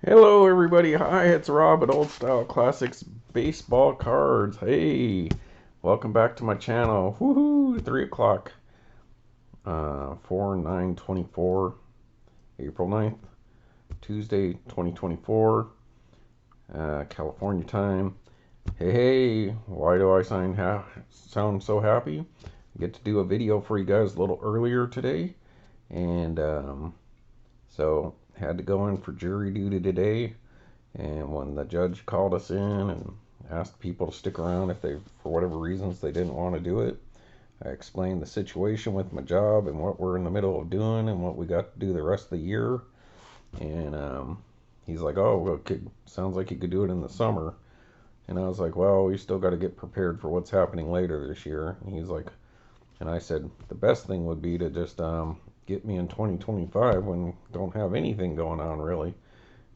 Hello, everybody. Hi, it's Rob at Old Style Classics Baseball Cards. Hey, welcome back to my channel. Woohoo! 3 o'clock. 4/9/24, April 9th, Tuesday, 2024, California time. Hey, why do I sound so happy? I get to do a video for you guys a little earlier today, and so had to go in for jury duty today. And when the judge called us in and asked people to stick around if they, for whatever reasons, they didn't want to do it, I explained the situation with my job and what we're in the middle of doing and what we got to do the rest of the year. And he's like, "Oh, well, sounds like you could do it in the summer." And I was like, "Well, we still got to get prepared for what's happening later this year." And he's like, and I said, "The best thing would be to just get me in 2025 when we don't have anything going on really."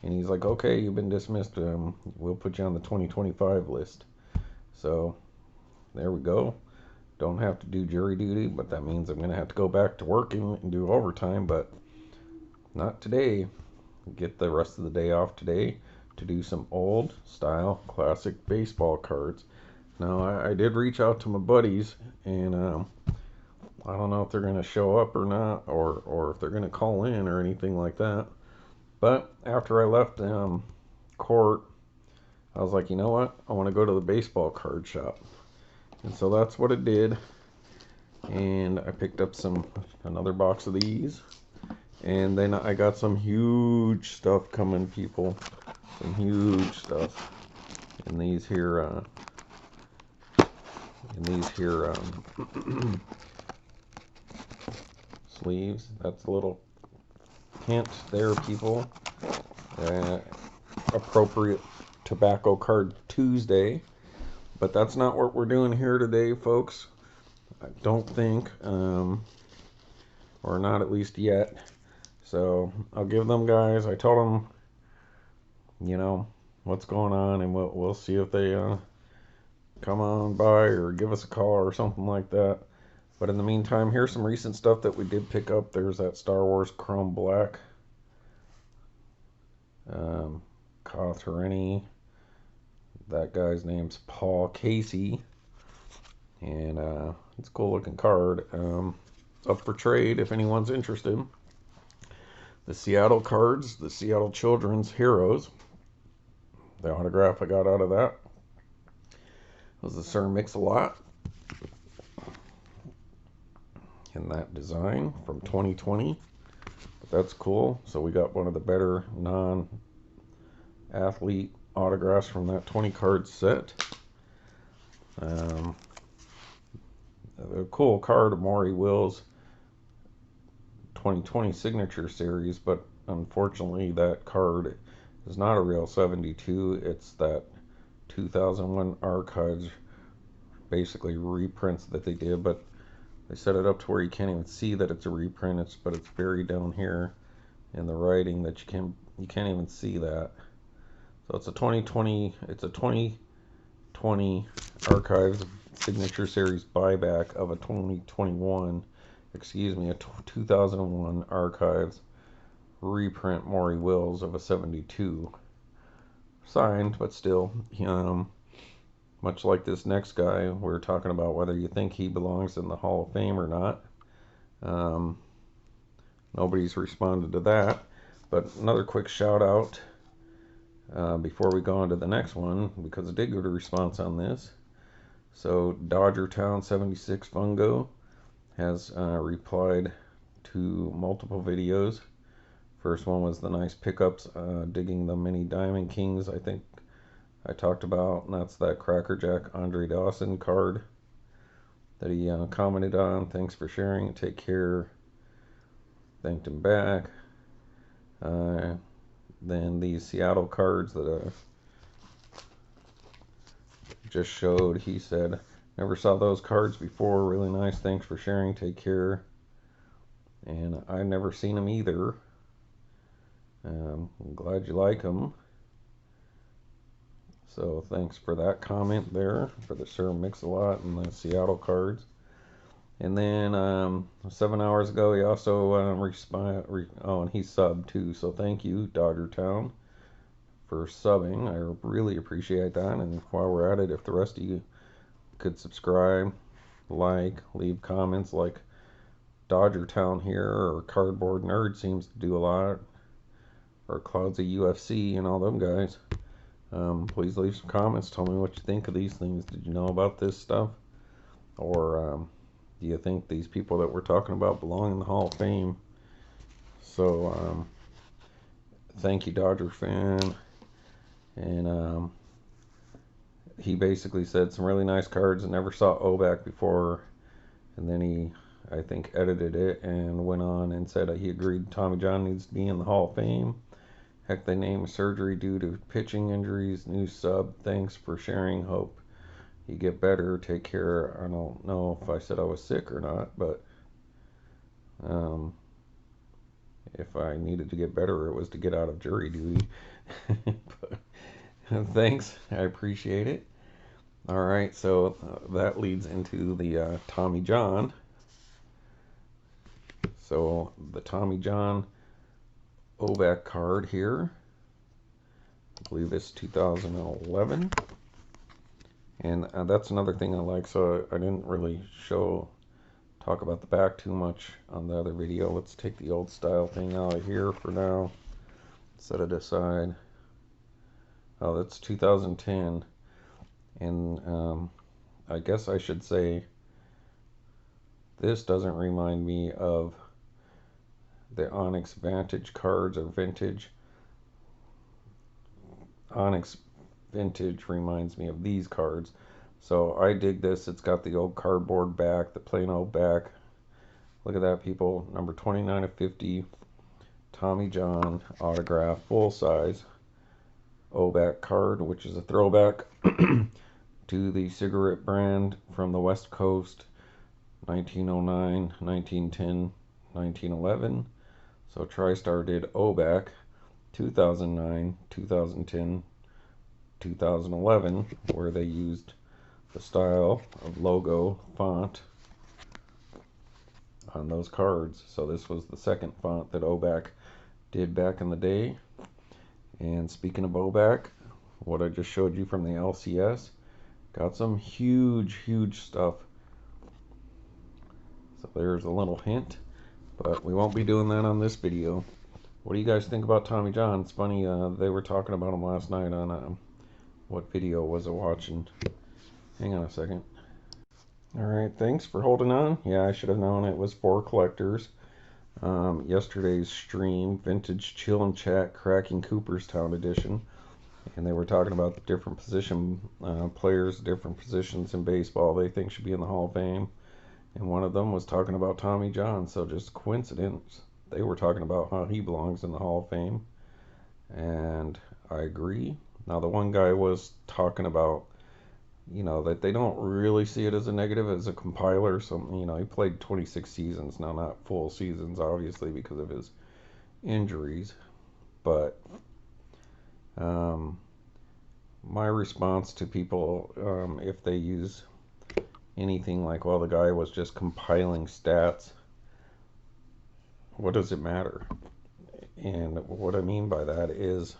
And he's like, "Okay, you've been dismissed. We'll put you on the 2025 list." So there we go. Don't have to do jury duty, but that means I'm going to have to go back to working and do overtime, but not today. Get the rest of the day off today to do some old style classic baseball cards. Now, I did reach out to my buddies, and I don't know if they're going to show up or not, or if they're going to call in or anything like that. But after I left court, I was like, you know what? I want to go to the baseball card shop. And so that's what I did. And I picked up another box of these. And then I got some huge stuff coming, people. Some huge stuff. In these here, sleeves. That's a little hint there, people. Uh, Appropriate Tobacco Card Tuesday. But that's not what we're doing here today, folks. I don't think, or not at least yet. So I'll give them guys. I told them, what's going on, and we'll see if they come on by or give us a call or something like that. But in the meantime, here's some recent stuff that we did pick up. There's that Star Wars Chrome Black, Kothoreni. That guy's name's Paul Casey, and it's a cool looking card. It's up for trade if anyone's interested. The Seattle cards, the Seattle Children's Heroes. The autograph I got out of that was the Sir Mix-a-Lot in that design from 2020. But that's cool. So we got one of the better non-athlete autographs from that 20 card set. A cool card of Maury Will's 2020 signature series, but unfortunately that card is not a real 72. It's that 2001 archives, basically reprints that they did, but they set it up to where you can't even see that it's a reprint. But it's buried down here in the writing that you can't even see that. So it's a 2020 archives signature series buyback of a 2021, excuse me, a 2001 archives reprint Maury Wills of a 72. Signed, but still, much like this next guy, we're talking about whether you think he belongs in the Hall of Fame or not. Nobody's responded to that. But another quick shout out before we go on to the next one, because I did get a response on this. So Dodger Town 76 Fungo has replied to multiple videos. First one was the nice pickups, digging the mini Diamond Kings, I think I talked about, and that's that Crackerjack Andre Dawson card that he commented on. Thanks for sharing. Take care. Thanked him back. Then these Seattle cards that just showed, he said, "Never saw those cards before. Really nice. Thanks for sharing. Take care." And I've never seen them either. I'm glad you like them. So thanks for that comment there for the Sir Mix-a-Lot and the Seattle cards. And then 7 hours ago, he also and he subbed too. So thank you, Dodger Town. for subbing. I really appreciate that. And while we're at it, if the rest of you could subscribe, like, leave comments like Dodger Town here, or Cardboard Nerd seems to do a lot, or Clouds of UFC and all them guys. Please leave some comments. Tell me what you think of these things. Did you know about this stuff? Or do you think these people that we're talking about belong in the Hall of Fame? So, thank you, Dodger fan. And he basically said some really nice cards. I never saw Oback before. And then he, I think, edited it and went on and said he agreed Tommy John needs to be in the Hall of Fame. Heck, they named surgery due to pitching injuries. New sub. Thanks for sharing. Hope you get better. Take care. I don't know if I said I was sick or not, but if I needed to get better, it was to get out of jury duty. But, thanks. I appreciate it. All right, so that leads into the Tommy John. So the Tommy John Oback card here. I believe this is 2011. And that's another thing I like. So I didn't really talk about the back too much on the other video. Let's take the old style thing out of here for now. Set it aside. Oh, that's 2010. And I guess I should say this doesn't remind me of the Onyx Vantage cards or Vintage. Onyx Vintage reminds me of these cards. So I dig this. It's got the old cardboard back, the plain old back. Look at that, people. Number 29 of 50. Tommy John autograph, full size Oback card, which is a throwback to the cigarette brand from the West Coast, 1909, 1910, 1911. So TriStar did Oback 2009, 2010, 2011, where they used the style of logo font on those cards. So this was the second font that Oback did back in the day. And speaking of Oback, what I just showed you from the LCS, got some huge stuff. So there's a little hint, but we won't be doing that on this video. What do you guys think about Tommy John? It's funny, they were talking about him last night on, what video was I watching? Hang on a second. Alright, thanks for holding on. Yeah, I should have known it was for collectors. Yesterday's stream, Vintage Chill and Chat, cracking Cooperstown edition. And they were talking about the different position players, different positions in baseball they think should be in the Hall of Fame. And one of them was talking about Tommy John, so just coincidence. They were talking about how he belongs in the Hall of Fame. And I agree. Now, the one guy was talking about, that they don't really see it as a negative, as a compiler. So, he played 26 seasons. Now, not full seasons, obviously, because of his injuries. But my response to people, if they use anything like, well, the guy was just compiling stats, what does it matter? And what I mean by that is,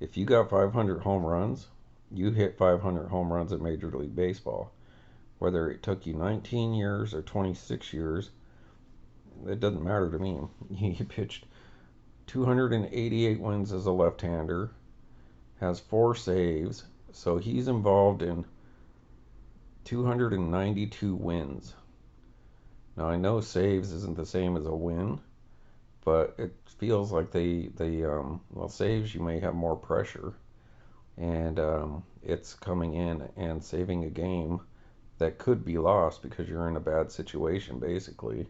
if you got 500 home runs, you hit 500 home runs at Major League Baseball. Whether it took you 19 years or 26 years, it doesn't matter to me. He pitched 288 wins as a left-hander, has 4 saves, so he's involved in 292 wins. Now, I know saves isn't the same as a win, but it feels like well, saves, you may have more pressure, and it's coming in and saving a game that could be lost because you're in a bad situation, basically,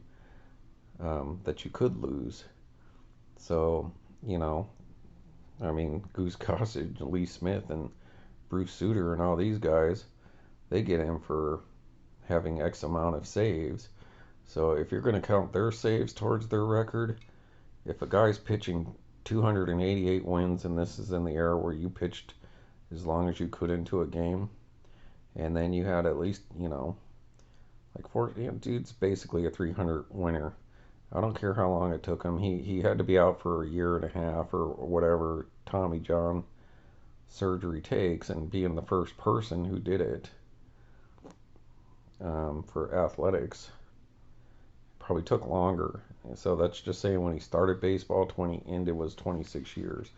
that you could lose. So, I mean, Goose Gossage, Lee Smith, and Bruce Sutter, and all these guys, they get in for having X amount of saves. So if you're going to count their saves towards their record, if a guy's pitching 288 wins, and this is in the era where you pitched as long as you could into a game, and then you had at least, like 40, dude's basically a 300 winner. I don't care how long it took him. He had to be out for a year and a half or whatever Tommy John surgery takes, and being the first person who did it for athletics probably took longer. So that's just saying when he started baseball, 20 ended was 26 years.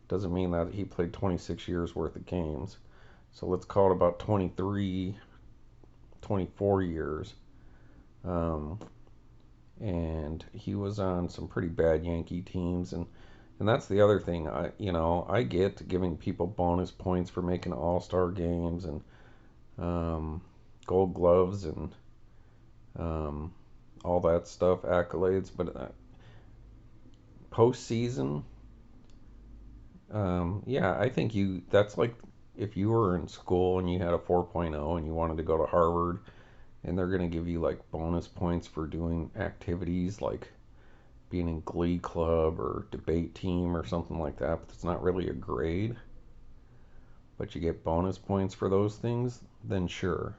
Doesn't mean that he played 26 years worth of games. So let's call it about 23, 24 years. And he was on some pretty bad Yankee teams, and that's the other thing. I get giving people bonus points for making all-star games and gold gloves and all that stuff, accolades, but postseason, yeah, I think that's like if you were in school and you had a 4.0 and you wanted to go to Harvard, and they're going to give you like bonus points for doing activities like being in glee club or debate team or something like that, but it's not really a grade, but you get bonus points for those things, then sure.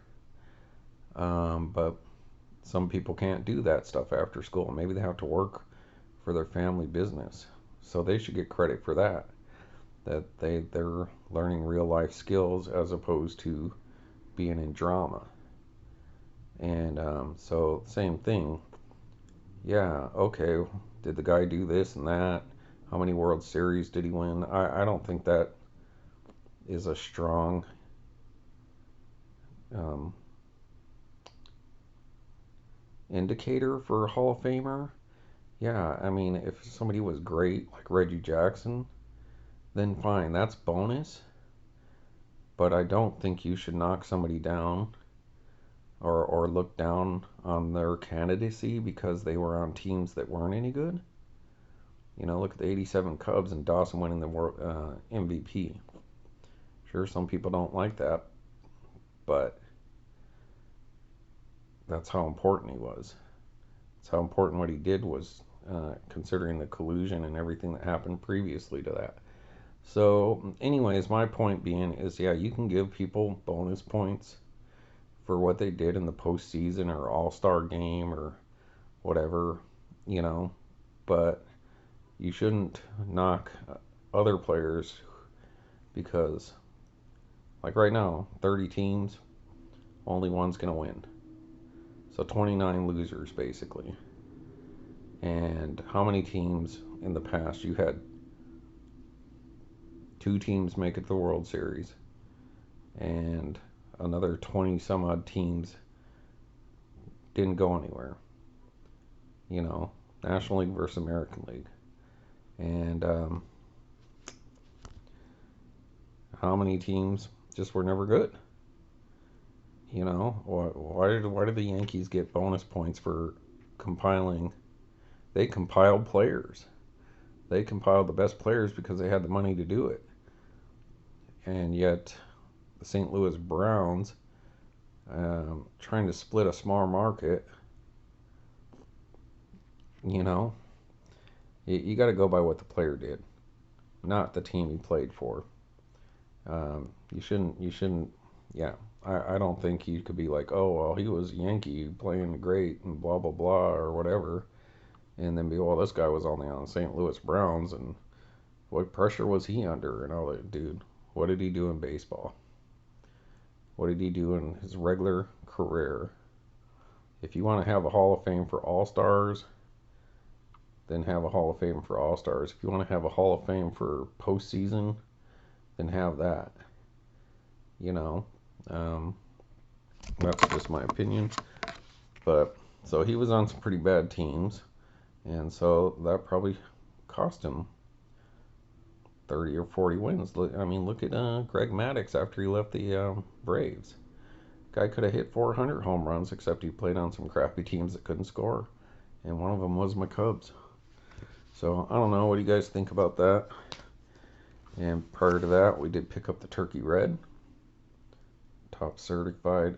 But some people can't do that stuff after school. Maybe they have to work for their family business, so they should get credit for that. That they're learning real life skills as opposed to being in drama. And so same thing. Yeah, okay. Did the guy do this and that? How many World Series did he win? I don't think that is a strong um, indicator for a Hall of Famer. Yeah, I mean, if somebody was great, like Reggie Jackson, then fine, that's bonus. But I don't think you should knock somebody down or look down on their candidacy because they were on teams that weren't any good. Look at the '87 Cubs and Dawson winning the MVP. Sure, some people don't like that, but that's how important he was. That's how important what he did was, considering the collusion and everything that happened previously to that. So, anyways, my point being is, yeah, you can give people bonus points for what they did in the postseason or All-Star game or whatever, but you shouldn't knock other players because, like right now, 30 teams, only one's going to win. So 29 losers, basically. And how many teams in the past you had 2 teams make it to the World Series and another 20 some odd teams didn't go anywhere? National League versus American League. And how many teams just were never good? Why did the Yankees get bonus points for compiling? They compiled players. They compiled the best players because they had the money to do it. And yet, the St. Louis Browns, trying to split a small market, you got to go by what the player did, not the team he played for. You shouldn't, yeah. I don't think you could be like, oh, well, he was Yankee playing great and blah, blah, blah, or whatever. And then be, well, this guy was only on the St. Louis Browns, and what pressure was he under? And all that, dude, what did he do in baseball? What did he do in his regular career? If you want to have a Hall of Fame for All-Stars, then have a Hall of Fame for All-Stars. If you want to have a Hall of Fame for postseason, then have that. That's just my opinion. But so he was on some pretty bad teams, and so that probably cost him 30 or 40 wins. I mean, look at Greg Maddux after he left the Braves. Guy could have hit 400 home runs, except he played on some crappy teams that couldn't score, and one of them was my Cubs. So I don't know. What do you guys think about that? And prior to that, we did pick up the Turkey Red, top certified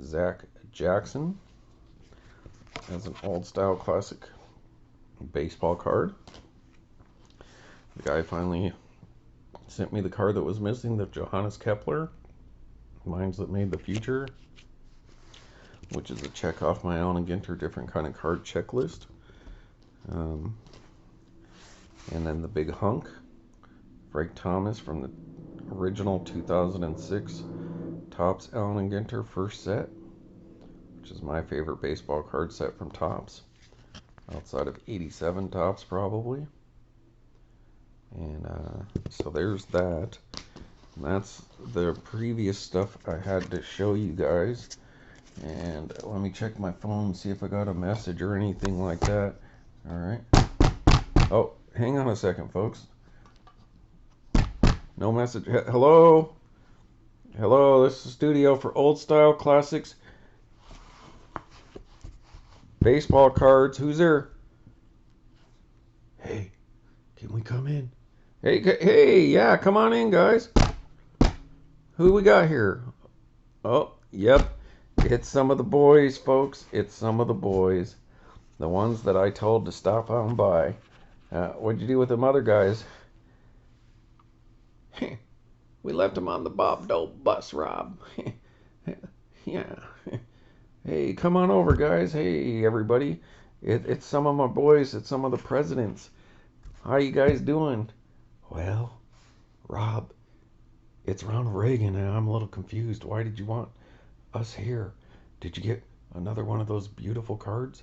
Zach Jackson as an old style classic baseball card. The guy finally sent me the card that was missing, the Johannes Kepler, Minds That Made the Future, which is a check off my own and Ginter different kind of card checklist. And then the big hunk, Frank Thomas from the original 2006 Topps Allen & Ginter first set, which is my favorite baseball card set from Topps, outside of 87 Topps probably. And so there's that. And that's the previous stuff I had to show you guys. And let me check my phone, see if I got a message or anything like that. Alright. Oh, hang on a second, folks. No message. Hello? Hello, this is the studio for Old Style Classics. Baseball cards. Who's there? Hey, can we come in? Hey, yeah, come on in, guys. Who we got here? Oh, yep. It's some of the boys, folks. It's some of the boys. The ones that I told to stop on by. What'd you do with them other guys? We left them on the Bob Dope bus, Rob. Yeah. Hey, come on over, guys. Hey, everybody. It's some of my boys. It's some of the presidents. How you guys doing? Well, Rob, it's Ronald Reagan, and I'm a little confused. Why did you want us here? Did you get another one of those beautiful cards?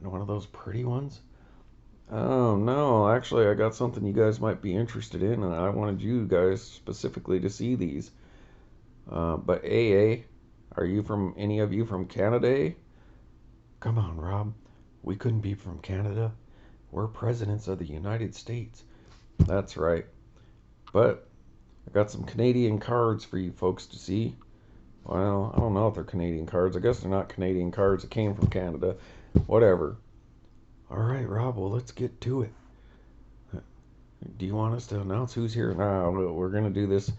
One of those pretty ones? Oh, no. Actually, I got something you guys might be interested in, and I wanted you guys specifically to see these. But AA, are you from, any of you from Canada? Come on, Rob. We couldn't be from Canada. We're presidents of the United States. That's right. But I got some Canadian cards for you folks to see. Well, I don't know if they're Canadian cards. I guess they're not Canadian cards. It came from Canada. Whatever. All right, Rob. Well, let's get to it. Do you want us to announce who's here? No, we're going to do this.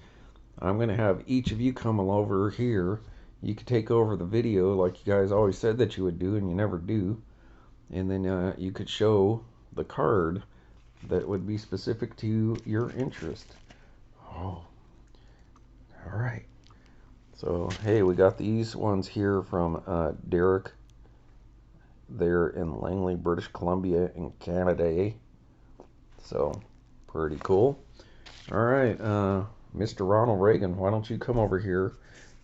I'm going to have each of you come over here. You could take over the video like you guys always said that you would do, and you never do. And then you could show the card that would be specific to your interest. Oh, all right. So, hey, we got these ones here from Derek. They're in Langley, British Columbia in Canada. So, pretty cool. All right, Mr. Ronald Reagan, why don't you come over here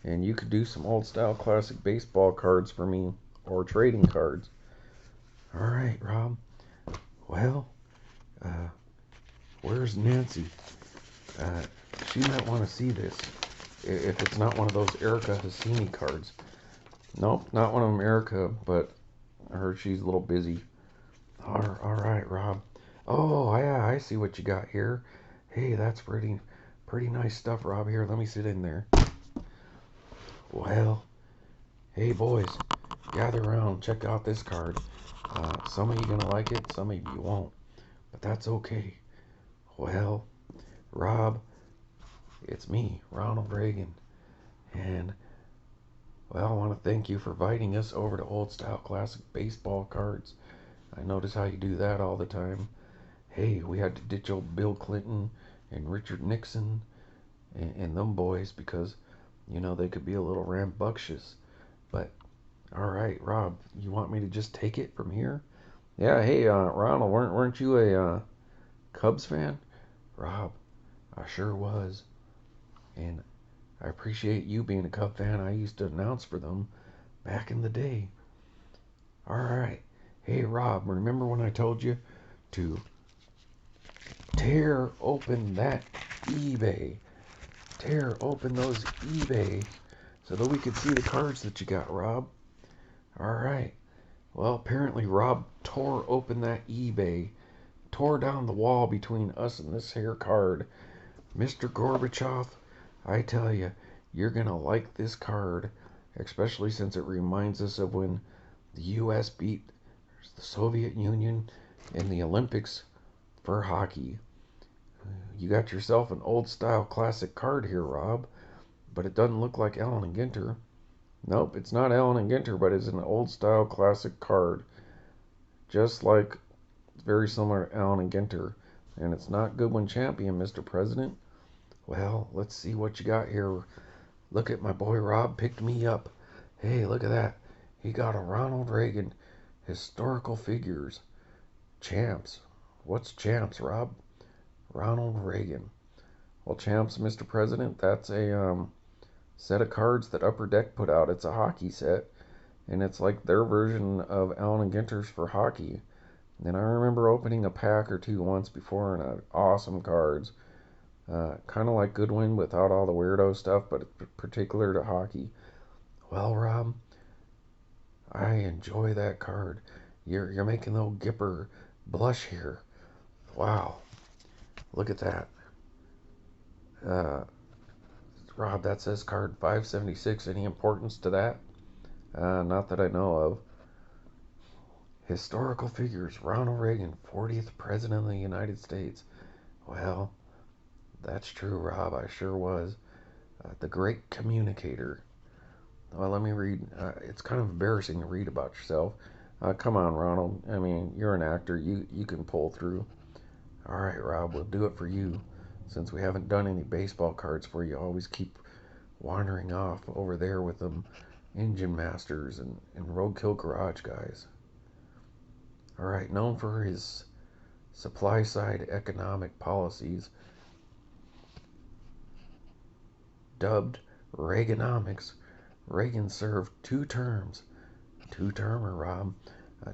and you could do some old style classic baseball cards for me, or trading cards. All right, Rob. Well, where's Nancy? She might want to see this. If it's not one of those Erica Hassini cards. Nope, not one of them Erica, but I heard she's a little busy. All right, Rob. Oh, yeah, I see what you got here. Hey, that's pretty nice stuff, Rob. Here, let me sit in there. Well, hey, boys, gather around. Check out this card. Some of you gonna like it, some of you won't. But that's okay. Well, Rob, it's me, Ronald Reagan. And, well, I want to thank you for inviting us over to Old Style Classic Baseball Cards. I notice how you do that all the time. Hey, we had to ditch old Bill Clinton and Richard Nixon and them boys because, you know, they could be a little rambunctious. But, all right, Rob, you want me to just take it from here? Yeah, hey, Ronald, weren't you a Cubs fan? Rob, I sure was. And I appreciate you being a Cub fan. I used to announce for them back in the day. All right. Hey, Rob, remember when I told you to tear open that eBay? Tear open those eBay so that we could see the cards that you got, Rob. All right. Well, apparently Rob tore open that eBay, tore down the wall between us and this here card. Mr. Gorbachev, I tell you, you're going to like this card, especially since it reminds us of when the U.S. beat the Soviet Union in the Olympics for hockey. You got yourself an old style classic card here, Rob, but it doesn't look like Allen & Ginter. Nope, it's not Allen & Ginter, but it's an old style classic card. Just like, very similar to Allen & Ginter. And it's not Goodwin Champion, Mr. President. Well, let's see what you got here. Look at my boy Rob picked me up. Hey, look at that. He got a Ronald Reagan historical figures. Champs. What's champs, Rob? Ronald Reagan. Well, champs, Mr. President, that's a set of cards that Upper Deck put out. It's a hockey set, and it's like their version of Allen and Ginter's for hockey. And I remember opening a pack or two once before, and awesome cards. Kind of like Goodwin without all the weirdo stuff, but particular to hockey. Well, Rob, I enjoy that card. You're making the old Gipper blush here. Wow, look at that. Uh, Rob, that says card 576. Any importance to that? Not that I know of. Historical figures. Ronald Reagan, 40th President of the United States. Well, that's true, Rob. I sure was. The great communicator. Well, let me read. It's kind of embarrassing to read about yourself. Come on, Ronald. I mean, you're an actor. You can pull through. All right, Rob, we'll do it for you. Since we haven't done any baseball cards for you, always keep wandering off over there with them engine masters and roadkill garage guys. All right, known for his supply side economic policies, dubbed Reaganomics, Reagan served 2 terms. Two-termer, Rob.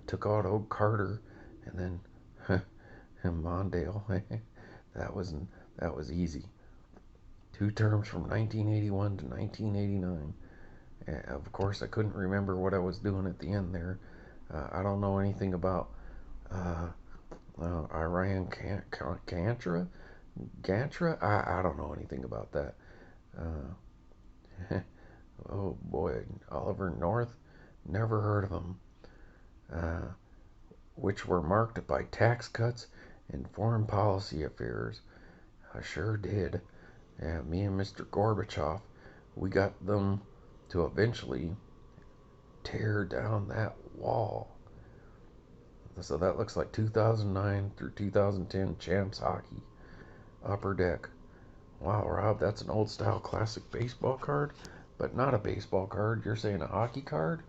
Took out old Carter, and then and Mondale. that was easy. 2 terms from 1981 to 1989. Of course, I couldn't remember what I was doing at the end there. I don't know anything about Iran Gantra. I don't know anything about that. Oh boy, Oliver North. Never heard of him. Uh, which were marked by tax cuts and foreign policy affairs. I sure did. Me and Mr. Gorbachev, we got them to eventually tear down that wall. So that looks like 2009 through 2010 Champs Hockey. Upper Deck. Wow, Rob, that's an old style classic baseball card, but not a baseball card. You're saying a hockey card?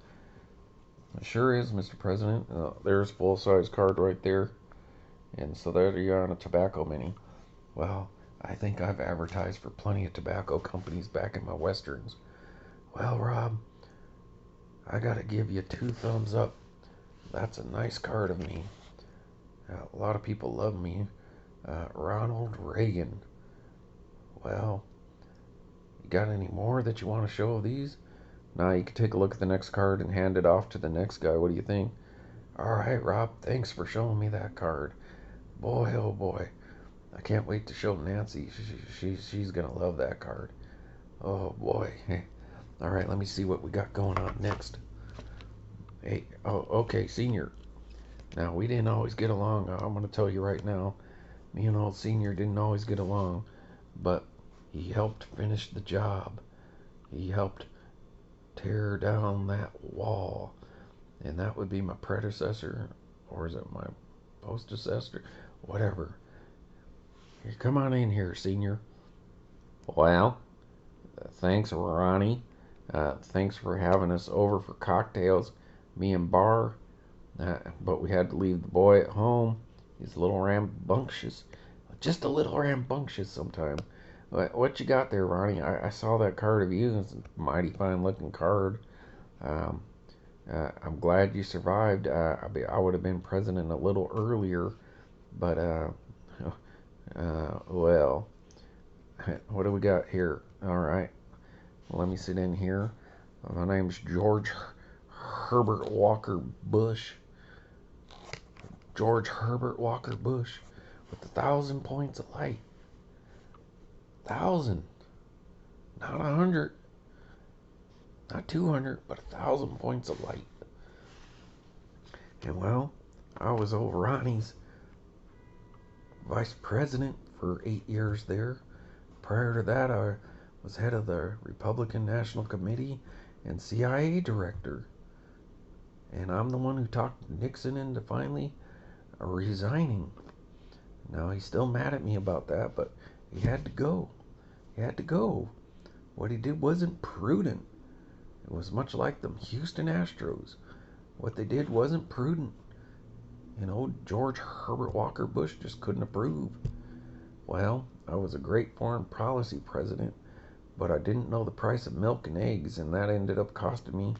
It sure is, Mr. President. There's full size card right there. And so there you are on a tobacco mini. Well, I think I've advertised for plenty of tobacco companies back in my westerns. Well, Rob, I gotta give you 2 thumbs up. That's a nice card of me. A lot of people love me. Ronald Reagan. Well, you got any more that you want to show of these? Now you can take a look at the next card and hand it off to the next guy. What do you think? Alright, Rob, thanks for showing me that card. Boy, oh boy. I can't wait to show Nancy. She's going to love that card. Oh boy. Alright, let me see what we got going on next. Hey, oh, okay, Senior. Now, we didn't always get along. I'm going to tell you right now. Me and old Senior didn't always get along. But he helped finish the job. He helped tear down that wall. And that would be my predecessor. Or is it my postdecessor? Whatever. Here, come on in here, Senior. Well, thanks, Ronnie. Thanks for having us over for cocktails. Me and Bar. But we had to leave the boy at home. He's a little rambunctious. Just a little rambunctious sometimes. What you got there, Ronnie? I saw that card of you. It's a mighty fine looking card. I'm glad you survived. I would have been president a little earlier, but well, what do we got here? All right, let me sit in here. My name's George Herbert Walker Bush. George Herbert Walker Bush with 1,000 points of light. 1,000, not 100, not 200, but 1,000 points of light. And well, I was old Ronnie's vice president for 8 years there. Prior to that, I was head of the Republican National Committee and CIA director. And I'm the one who talked Nixon into finally resigning. Now, he's still mad at me about that, but he had to go. He had to go. What he did wasn't prudent. It was much like the Houston Astros. What they did wasn't prudent. You know, George Herbert Walker Bush just couldn't approve. Well, I was a great foreign policy president, but I didn't know the price of milk and eggs, and that ended up costing me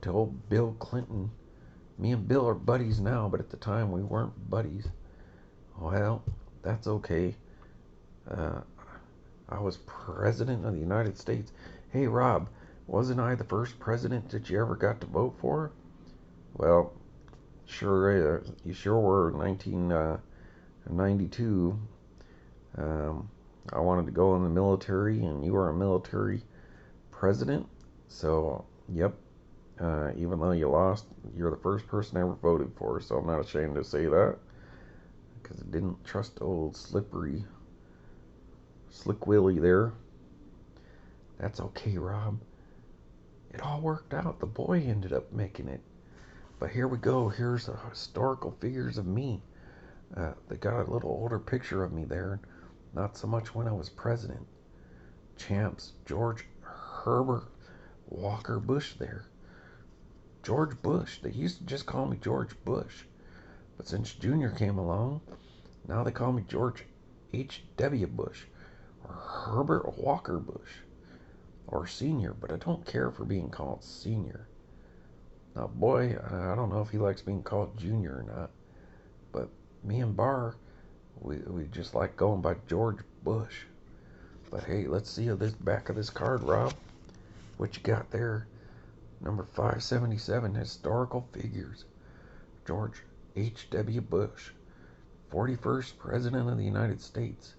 to old Bill Clinton. Me and Bill are buddies now, but at the time we weren't buddies. Well, that's okay. Uh, I was president of the United States. Hey, Rob, wasn't I the first president that you ever got to vote for? Well, sure, you sure were. 1992. I wanted to go in the military, and you were a military president. So, yep. Even though you lost, you're the first person I ever voted for. So I'm not ashamed to say that, because I didn't trust old slippery Slick Willie there. That's okay, Rob. It all worked out. The boy ended up making it. But here we go. Here's the historical figures of me. They got a little older picture of me there. Not so much when I was president. Champs, George Herbert Walker Bush there. George Bush. They used to just call me George Bush. But since Junior came along, now they call me George H.W. Bush. Or Herbert Walker Bush. Or Senior. But I don't care for being called Senior. Now, boy, I don't know if he likes being called Junior or not. But me and Barr, we just like going by George Bush. But hey, let's see this back of this card, Rob. What you got there? Number 577, historical figures. George H.W. Bush, 41st President of the United States.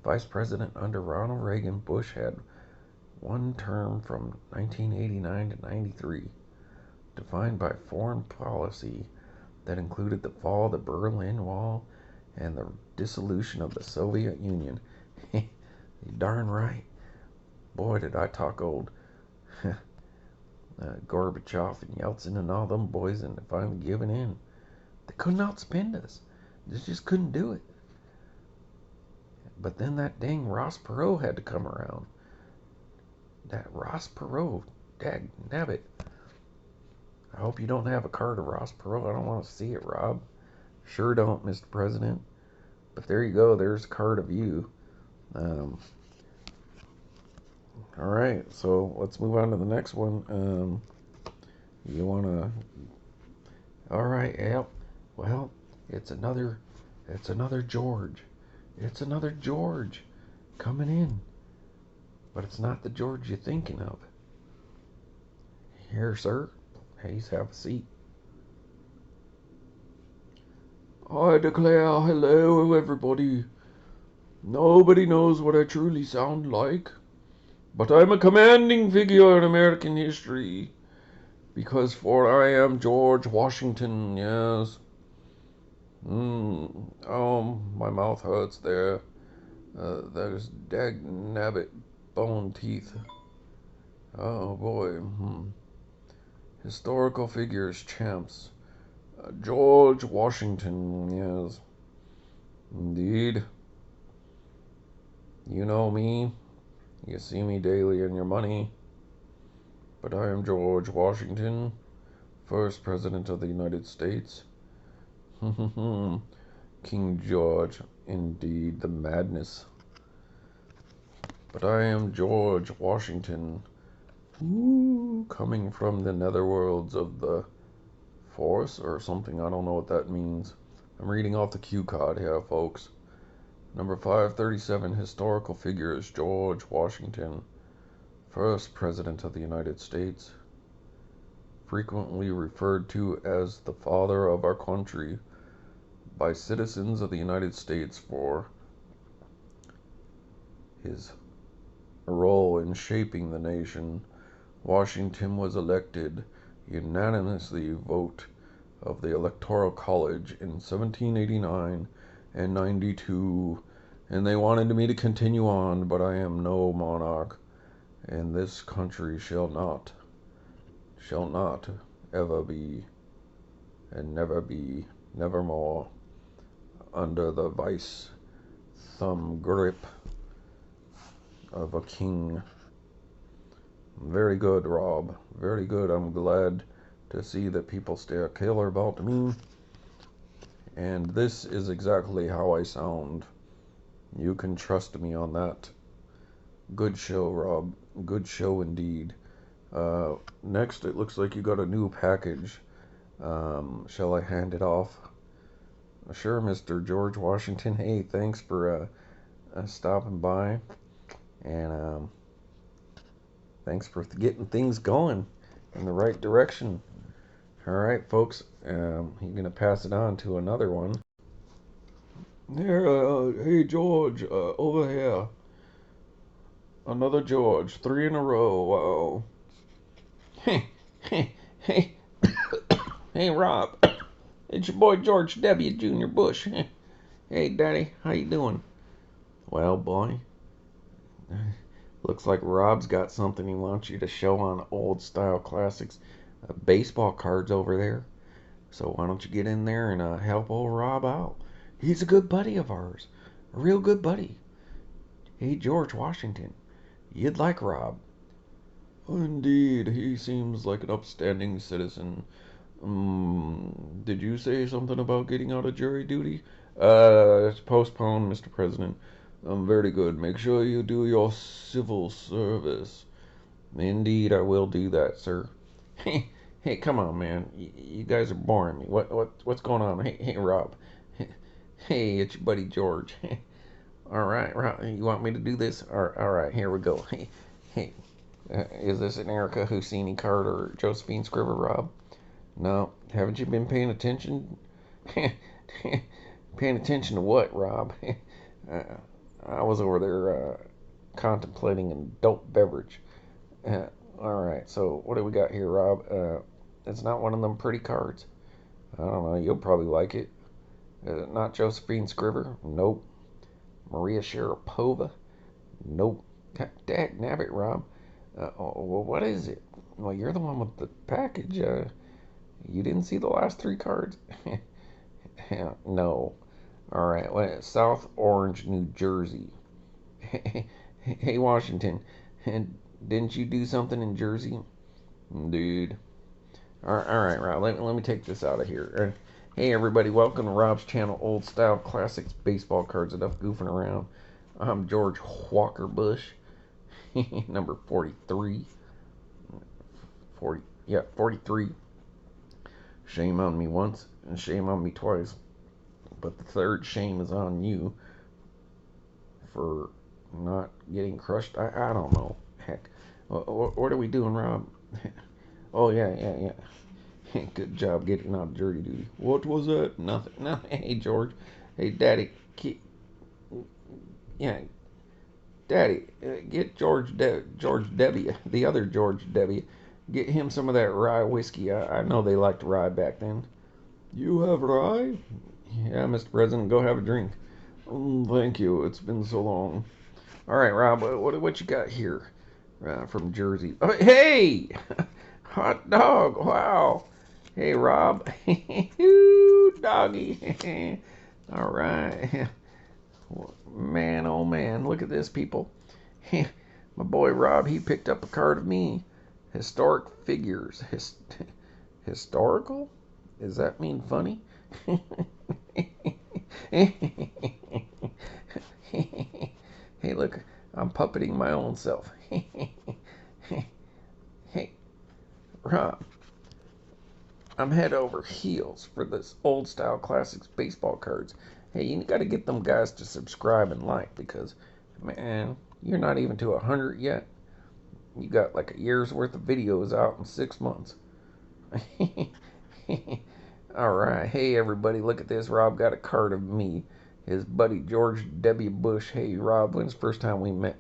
Vice President under Ronald Reagan. Bush had one term from 1989 to 93, defined by foreign policy that included the fall of the Berlin Wall and the dissolution of the Soviet Union. You're darn right. Boy, did I talk old Gorbachev and Yeltsin and all them boys into finally giving in. They couldn't outspend us. They just couldn't do it. But then that dang Ross Perot had to come around. That Ross Perot, dag nabbit. I hope you don't have a card of Ross Perot. I don't want to see it, Rob. Sure don't, Mr. President. But there you go. There's a card of you. All right, so let's move on to the next one. You want to... All right, yep. Well, it's another George. It's another George coming in. But it's not the George you're thinking of. Here, sir. Please have a seat. I declare hello, everybody. Nobody knows what I truly sound like. But I'm a commanding figure in American history. Because for I am George Washington, yes. Oh, my mouth hurts there. That is dag nabbit bone teeth. Oh boy. Historical figures, champs. George Washington, yes. Indeed. You know me. You see me daily in your money. But I am George Washington, first President of the United States. King George, indeed, the madness. But I am George Washington, coming from the netherworlds of the Force or something. I don't know what that means. I'm reading off the cue card here, folks. Number 537, historical figures. George Washington, first President of the United States, frequently referred to as the father of our country by citizens of the United States for his role in shaping the nation. Washington was elected unanimously vote of the Electoral College in 1789 and 92, and they wanted me to continue on, but I am no monarch, and this country shall not ever be, and never be, nevermore, under the vice thumb grip of a king. Very good, Rob. Very good. I'm glad to see that people still care about me. And this is exactly how I sound. You can trust me on that. Good show, Rob. Good show indeed. Next, it looks like you got a new package. Shall I hand it off? Sure, Mr. George Washington. Hey, thanks for stopping by, and thanks for getting things going in the right direction. All right, folks. He's gonna pass it on to another one. Here, hey George, over here. Another George, 3 in a row. Wow. Hey, hey, hey, hey, Rob. It's your boy George W. Jr. Bush. Hey, Daddy, how you doing? Well, boy, looks like Rob's got something he wants you to show on old style classics. Baseball cards over there. So why don't you get in there and help old Rob out? He's a good buddy of ours. A real good buddy. Hey, George Washington, you'd like Rob. Indeed, he seems like an upstanding citizen. Did you say something about getting out of jury duty? It's postponed, Mr. President. Very good. Make sure you do your civil service. Indeed, I will do that, sir. Hey, hey, come on, man. You guys are boring me. What's going on? Hey, Rob. Hey, it's your buddy George. All right, Rob, you want me to do this? All right, here we go. Hey, is this an Erica Husseini card or Josephine Scriver, Rob? No, haven't you been paying attention? Paying attention to what, Rob? uh, I was over there contemplating an adult beverage. Uh, all right, so what do we got here, Rob? It's not one of them pretty cards. I don't know. You'll probably like it. Not Josephine Scriver. Nope. Maria Sharapova. Nope. Dag nabbit, Rob. Well, what is it? Well, you're the one with the package. You didn't see the last 3 cards? No. All right. Well, South Orange, New Jersey. Hey, Washington. Didn't you do something in Jersey? Dude. All right, Rob. Let me take this out of here. Hey, everybody. Welcome to Rob's channel, Old Style Classics Baseball Cards. Enough goofing around. I'm George Walker Bush. Number 43. 43. Shame on me once and shame on me twice. But the third shame is on you for not getting crushed. I don't know. Heck. What are we doing, Rob? Oh, yeah. Good job getting out of jury duty. What was that? Nothing. Hey, George. Hey, Daddy. Yeah, Daddy. Get George W. The other George W. Get him some of that rye whiskey. I know they liked rye back then. You have rye? Yeah, Mr. President. Go have a drink. Thank you. It's been so long. All right, Rob. What you got here from Jersey? Oh, hey, hot dog. Wow. Hey, Rob. Ooh, doggy. All right. Man, oh man, look at this, people. My boy Rob, he picked up a card of me. Historic figures. Historical? Does that mean funny? Hey, look, I'm puppeting my own self. Hey, Rob, I'm head over heels for this old style classics baseball cards. Hey, you got to get them guys to subscribe and like because, man, you're not even to 100 yet. You got like a year's worth of videos out in 6 months. All right. Hey, everybody, look at this. Rob got a card of me, his buddy George W. Bush. Hey, Rob, when's the first time we met?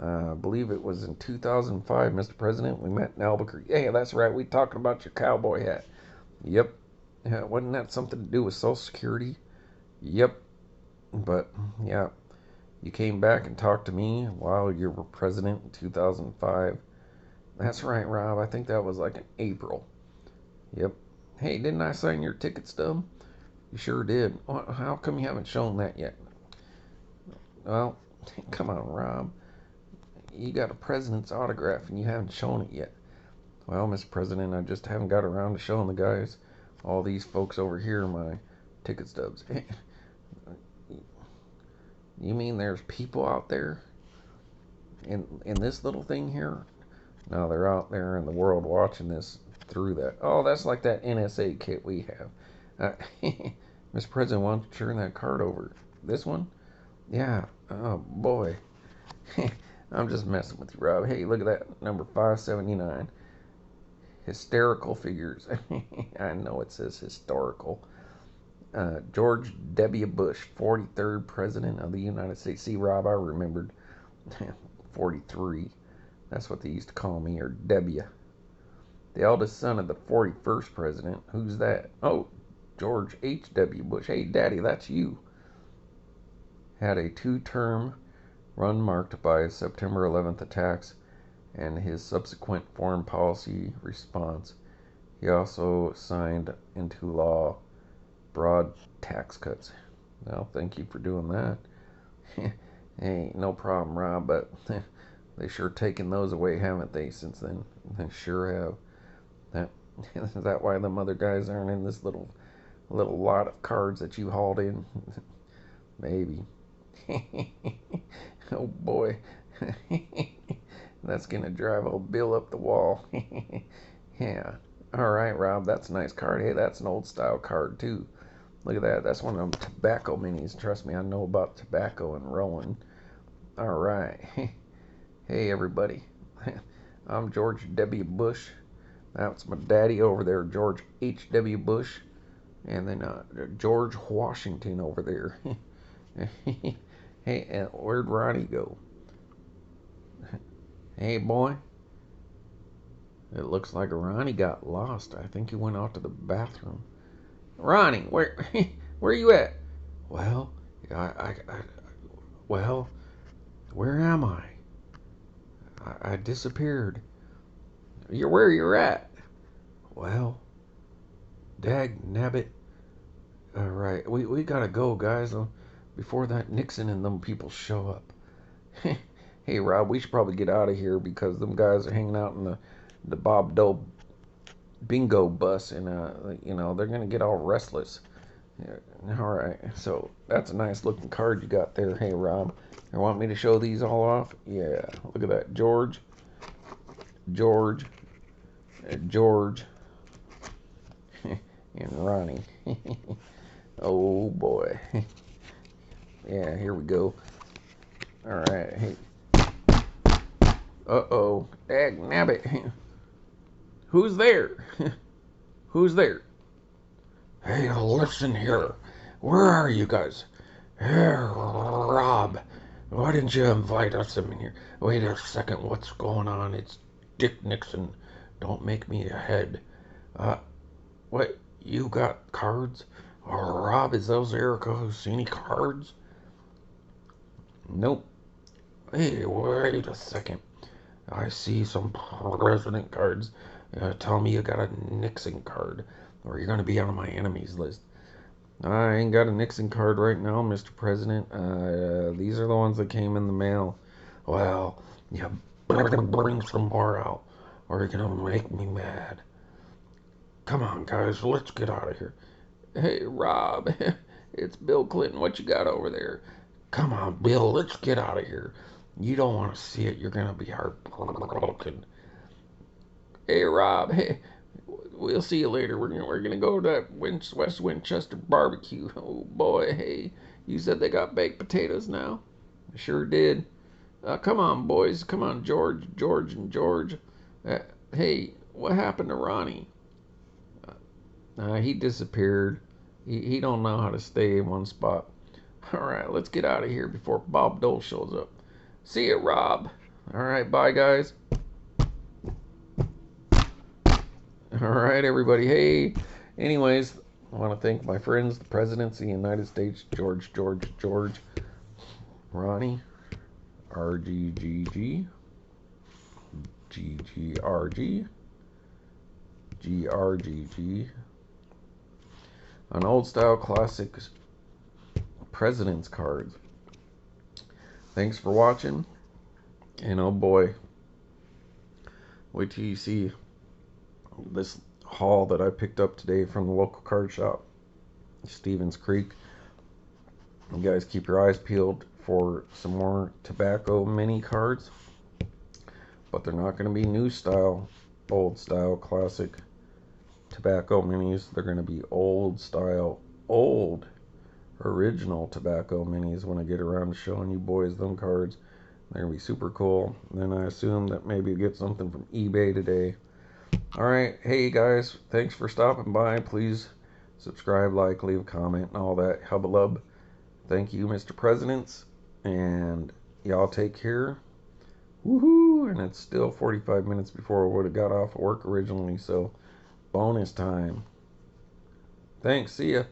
I believe it was in 2005, Mr. President. We met in Albuquerque. Yeah, that's right. We talking about your cowboy hat. Yep. Wasn't that something to do with Social Security? Yep. But, yeah. You came back and talked to me while you were president in 2005. That's right, Rob. I think that was like in April. Yep. Hey, didn't I sign your ticket stub? You sure did. How come you haven't shown that yet? Well, come on, Rob. You got a president's autograph and you haven't shown it yet. Well, Mr. President, I just haven't got around to showing the guys, all these folks over here, my ticket stubs. You mean there's people out there in this little thing here? No, they're out there in the world watching this through that. Oh, that's like that NSA kit we have. Mr. President, why don't you turn that card over? This one? Yeah. Oh, boy. I'm just messing with you, Rob. Hey, look at that. Number 579. Hysterical figures. I know it says historical. George W. Bush, 43rd President of the United States. See, Rob, I remembered. 43. That's what they used to call me, or W. The eldest son of the 41st President. Who's that? Oh, George H.W. Bush. Hey, Daddy, that's you. Had a two-term run marked by September 11th attacks and his subsequent foreign policy response. He also signed into law broad tax cuts. Well, thank you for doing that. Hey, no problem, Rob, but they sure taken those away, haven't they, since then? They sure have. That is that why them other guys aren't in this little lot of cards that you hauled in? Maybe. Oh boy. That's gonna drive old Bill up the wall. Yeah. Alright, Rob, that's a nice card. Hey, that's an old style card too. Look at that. That's one of them tobacco minis. Trust me, I know about tobacco and rolling. Alright. Hey everybody. I'm George W. Bush. That's my daddy over there, George H.W. Bush. And then George Washington over there. Hey, where'd Ronnie go? Hey, boy. It looks like Ronnie got lost. I think he went out to the bathroom. Ronnie, where you at? Well, well, where am I? I disappeared. You're where you're at. Well, dag nabbit. All right, we gotta go, guys, before that Nixon and them people show up. Hey, Rob, we should probably get out of here because them guys are hanging out in the Bob Dole bingo bus, and they're gonna get all restless. Yeah, all right, so that's a nice looking card you got there. Hey, Rob, you want me to show these all off? Yeah, look at that, George, George, George, and Ronnie. Oh boy. Yeah, here we go. All right, hey. Uh-oh, dag nabbit. Who's there? Who's there? Hey, listen here. Where are you guys? Hey, Rob, why didn't you invite us in here? Wait a second, what's going on? It's Dick Nixon. Don't make me a head. What? You got cards? Rob, is those Erica Hosseini cards? Nope. Hey, wait a second. I see some president cards. Tell me you got a Nixon card, or you're going to be on my enemies list. I ain't got a Nixon card right now, Mr. President. These are the ones that came in the mail. Well, you better bring some more out, or you're going to make me mad. Come on, guys, let's get out of here. Hey, Rob, it's Bill Clinton. What you got over there? Come on, Bill, let's get out of here. You don't want to see it. You're going to be heartbroken. Hey, Rob, hey, we'll see you later. We're gonna go to that West Winchester barbecue. Oh, boy, hey, you said they got baked potatoes now? Sure did. Come on, boys. Come on, George, and George. Hey, what happened to Ronnie? He disappeared. He don't know how to stay in one spot. All right, let's get out of here before Bob Dole shows up. See you, Rob. All right, bye, guys. All right, everybody. Hey, anyways, I want to thank my friends, the presidents of the United States, George, Ronnie, RGGG, GGRG, GRGG, an old style classic president's cards. Thanks for watching, and oh boy, wait till you see this haul that I picked up today from the local card shop, Stevens Creek. You guys keep your eyes peeled for some more tobacco mini cards, but they're not going to be new style, old style, classic tobacco minis. They're going to be old style, old original tobacco minis when I get around to showing you boys them cards. They're going to be super cool. And then I assume that maybe you get something from eBay today. Alright, hey guys, thanks for stopping by. Please subscribe, like, leave a comment, and all that hubbub. Thank you, Mr. Presidents, and y'all take care. Woohoo! And it's still 45 minutes before I would have got off of work originally, so bonus time. Thanks, see ya.